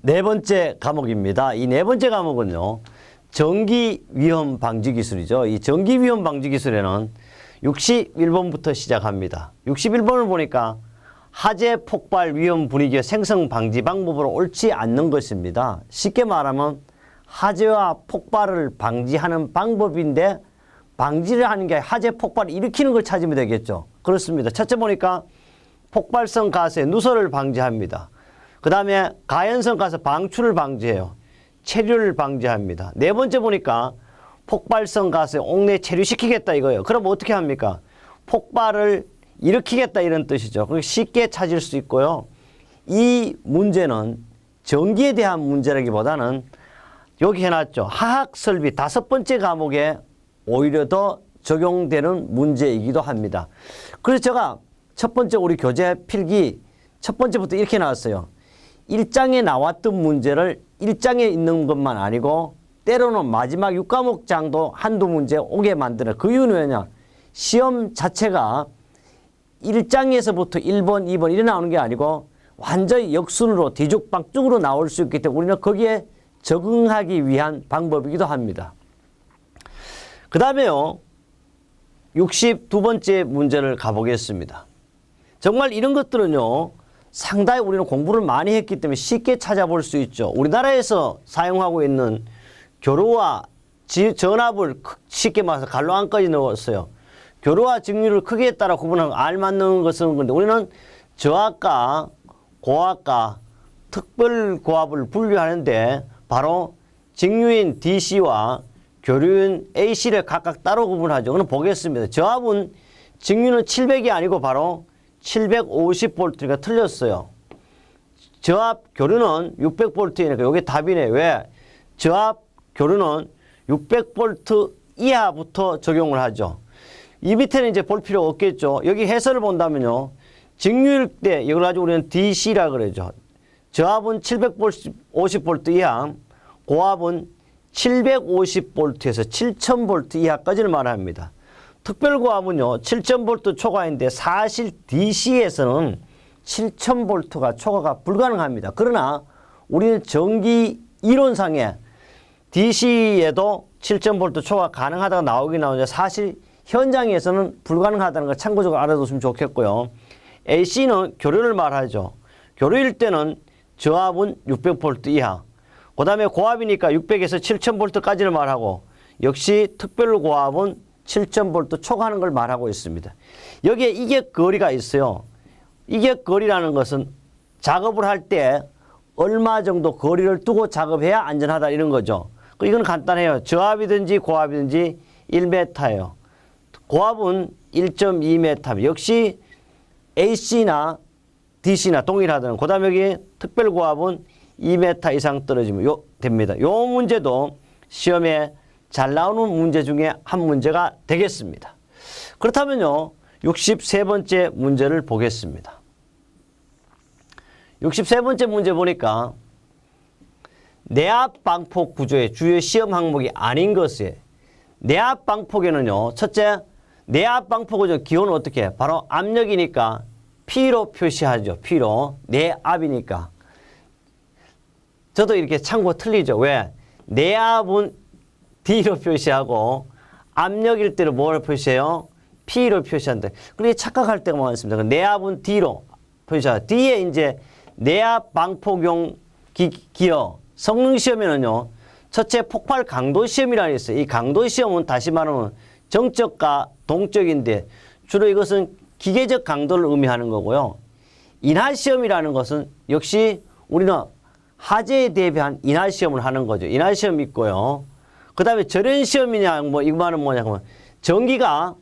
네 번째 과목입니다. 이 네 번째 과목은요, 전기 위험 방지 기술이죠. 이 전기 위험 방지 기술에는 61번부터 시작합니다. 61번을 보니까 화재 폭발 위험 분위기의 생성 방지 방법으로 옳지 않는 것입니다. 쉽게 말하면 화재와 폭발을 방지하는 방법인데 방지를 하는 게 화재 폭발을 일으키는 걸 찾으면 되겠죠. 그렇습니다. 첫째 보니까 폭발성 가스의 누설을 방지합니다. 그 다음에 가연성 가스 방출을 방지해요. 체류를 방지합니다. 네 번째 보니까 폭발성 가스의 옥내 체류시키겠다 이거예요. 그럼 어떻게 합니까? 폭발을 일으키겠다 이런 뜻이죠. 쉽게 찾을 수 있고요. 이 문제는 전기에 대한 문제라기보다는 여기 해놨죠. 화학설비 5번째 과목에 오히려 더 적용되는 문제이기도 합니다. 그래서 제가 첫 번째 우리 교재 필기 첫 번째부터 이렇게 나왔어요. 1장에 나왔던 문제를 1장에 있는 것만 아니고 때로는 마지막 6과목장도 한두 문제 오게 만드는 그 이유는 왜냐? 시험 자체가 1장에서부터 1번, 2번 이래 나오는 게 아니고 완전히 역순으로 뒤죽박죽으로 나올 수 있기 때문에 우리는 거기에 적응하기 위한 방법이기도 합니다. 그 다음에요. 62번째 문제를 가보겠습니다. 정말 이런 것들은요. 상당히 우리는 공부를 많이 했기 때문에 쉽게 찾아볼 수 있죠. 우리나라에서 사용하고 있는 교류와 전압을 쉽게 말해서 갈로안까지 넣었어요. 교류와 직류를 크기에 따라 구분하고 알맞는 것은 건데 우리는 저압과 고압과 특별고압을 분류하는데 바로 직류인 DC와 교류인 AC를 각각 따로 구분하죠. 그럼 보겠습니다. 저압은 직류는 700이 아니고 바로 750V가 틀렸어요. 저압 교류는 600V니까 이게 답이네. 왜? 저압 교류는 600V 이하부터 적용을 하죠. 이 밑에는 이제 볼 필요 없겠죠. 여기 해설을 본다면요. 직류일 때 이걸 가지고 우리는 DC라 그러죠. 저압은 750V 이하, 고압은 750V에서 7000V 이하까지를 말합니다. 특별고압은요 7000V 초과인데 사실 DC에서는 7000V가 초과가 불가능합니다. 그러나 우리는 전기 이론상에 DC에도 7000V 초과 가능하다가 나오긴 나오는데 사실 현장에서는 불가능하다는 걸 참고적으로 알아두시면 좋겠고요. AC는 교류를 말하죠. 교류일 때는 저압은 600V 이하, 그 다음에 고압이니까 600에서 7000V까지를 말하고 역시 특별고압은 7000V 초과하는 걸 말하고 있습니다. 여기에 이격거리가 있어요. 이격거리라는 것은 작업을 할 때 얼마 정도 거리를 두고 작업해야 안전하다 이런 거죠. 이건 간단해요. 저압이든지 고압이든지 1m예요. 고압은 1.2m. 역시 AC나 DC나 동일하다는. 그 다음에 여기 특별고압은 2m 이상 떨어지면 됩니다. 요 문제도 시험에 잘 나오는 문제 중에 한 문제가 되겠습니다. 그렇다면요. 63번째 문제를 보겠습니다. 63번째 문제 보니까 내압 방폭 구조의 주요 시험 항목이 아닌 것에 내압 방폭에는요. 첫째, 내압 방폭 구조 기호는 어떻게 해? 바로 압력이니까 P로 표시하죠. P로. 내압이니까. 저도 이렇게 참고 틀리죠. 왜? 내압은 D로 표시하고 압력일 때는 뭐를 표시해요? P로 표시한다. 그렇게 착각할 때가 많습니다. 내압은 D로 표시하죠. D에 이제 내압 방폭용 기어 성능 시험에는요. 첫째 폭발 강도 시험이라는 게 있어요. 이 강도 시험은 다시 말하면 정적과 동적인데 주로 이것은 기계적 강도를 의미하는 거고요. 인하 시험이라는 것은 역시 우리는 화재에 대비한 인하 시험을 하는 거죠. 인하 시험이 있고요. 그 다음에 절연 시험이냐, 뭐, 이 말은 뭐냐, 그러면 전기가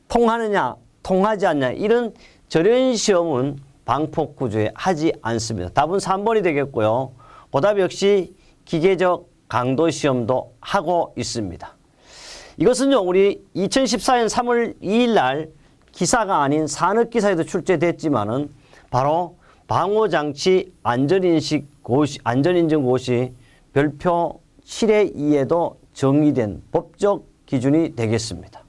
통하느냐, 통하지 않냐, 이런 절연 시험은 방폭 구조에 하지 않습니다. 답은 3번이 되겠고요. 그 다음에 역시 기계적 강도 시험도 하고 있습니다. 이것은요, 우리 2014년 3월 2일 날 기사가 아닌 산업기사에도 출제됐지만은 바로 방호장치 안전인증고시 별표 7의 2에도 정의된 법적 기준이 되겠습니다.